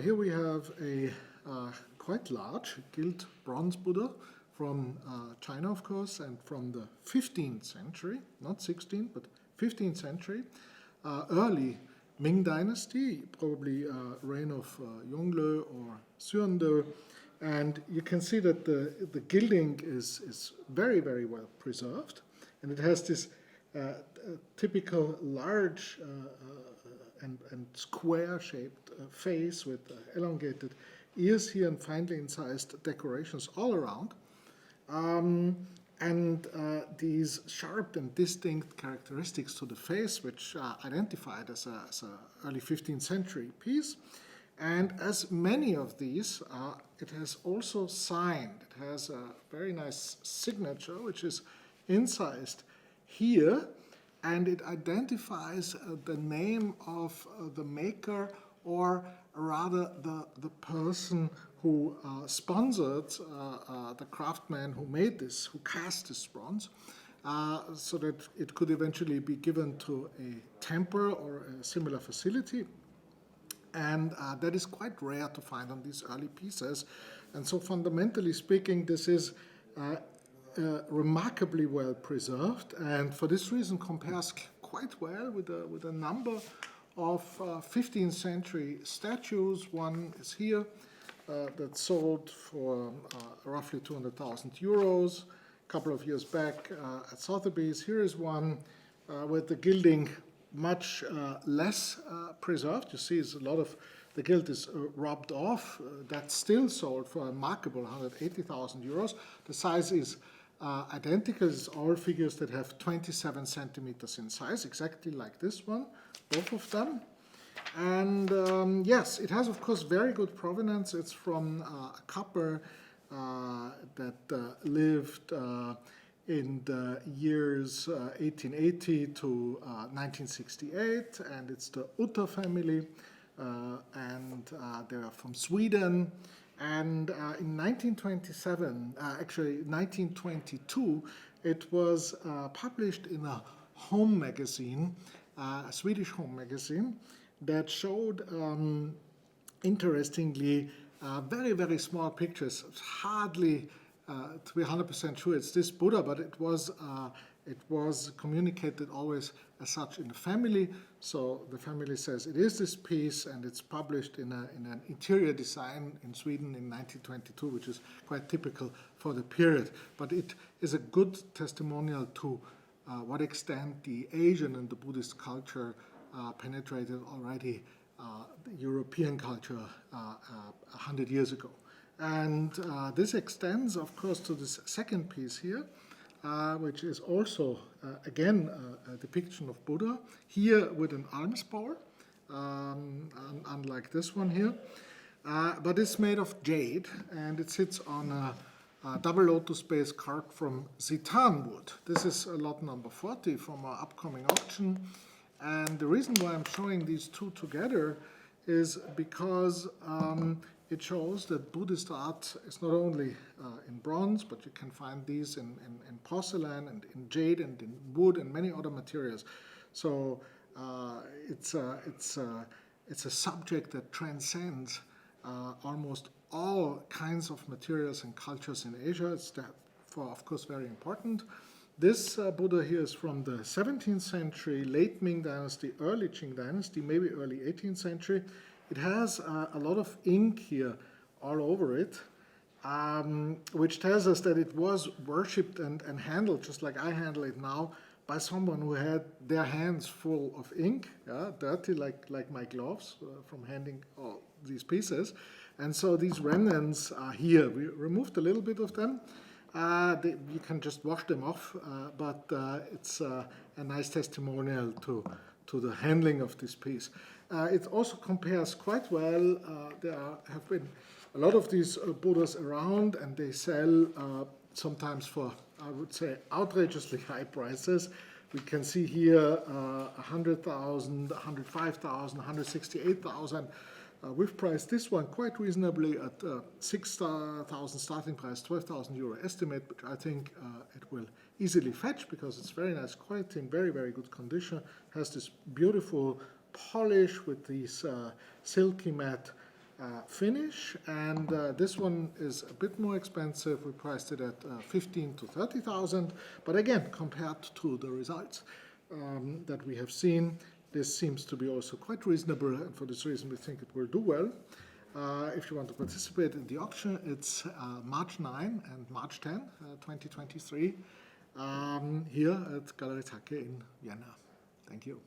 here we have a quite large Gilt bronze Buddha from China, of course, and from the 15th century, not 16th, but 15th century, early Ming Dynasty, probably reign of Yongle or Xuande. And you can see that the gilding is very, very well preserved. And it has this typical large and square-shaped face with elongated ears here and finely incised decorations all around. These sharp and distinct characteristics to the face, which identified as a early 15th century piece. And as many of these, it has also signed. It has a very nice signature, which is incised here, and it identifies the name of the maker, or rather the person who sponsored the craftsman who made this, who cast this bronze, so that it could eventually be given to a temple or a similar facility. And that is quite rare to find on these early pieces. And so fundamentally speaking, this is remarkably well preserved, and for this reason compares quite well with a number of 15th century statues. One is here that sold for roughly 200,000 euros a couple of years back at Sotheby's. Here is one with the gilding much less preserved. You see, it's a lot of the gilt is rubbed off. That's still sold for a remarkable 180,000 euros. The size is identical. It's all figures that have 27 centimeters in size, exactly like this one, both of them. And yes, it has, of course, very good provenance. It's from a couple that lived in the years 1880 to 1968, and it's the Utter family, and they're from Sweden. And in 1927, actually 1922, it was published in a home magazine, a Swedish home magazine, that showed, interestingly, very, very small pictures. It's hardly to be 100% sure it's this Buddha, but it was communicated always as such in the family. So the family says it is this piece, and it's published in an interior design in Sweden in 1922, which is quite typical for the period. But it is a good testimonial to what extent the Asian and the Buddhist culture penetrated already the European culture 100 years ago. And this extends, of course, to this second piece here, which is also, again, a depiction of Buddha, here with an alms bowl, unlike this one here. But it's made of jade, and it sits on a double lotus base carved from Zitan wood. This is lot number 40 from our upcoming auction. And the reason why I'm showing these two together is because it shows that Buddhist art is not only in bronze, but you can find these in porcelain and in jade and in wood and many other materials. So it's a subject that transcends almost all kinds of materials and cultures in Asia. It's therefore, of course, very important. This Buddha here is from the 17th century, late Ming Dynasty, early Qing Dynasty, maybe early 18th century. It has a lot of ink here all over it, which tells us that it was worshipped and handled, just like I handle it now, by someone who had their hands full of ink, dirty like my gloves from handing all these pieces. And so these remnants are here. We removed a little bit of them. You can just wash them off, but it's a nice testimonial to the handling of this piece. It also compares quite well. There have been a lot of these Buddhas around, and they sell sometimes for, I would say, outrageously high prices. We can see here 100,000, 105,000, 168,000. We've priced this one quite reasonably at 6,000 starting price, 12,000 euro estimate, which I think it will easily fetch because it's very nice quality in very, very good condition. Has this beautiful polish with these silky matte finish, and this one is a bit more expensive. We priced it at 15 to 30,000, but again, compared to the results that we have seen, this seems to be also quite reasonable, and for this reason we think it will do well. If you want to participate in the auction, it's March 9 and March 10, 2023, here at GalerieZacke in Vienna. Thank you.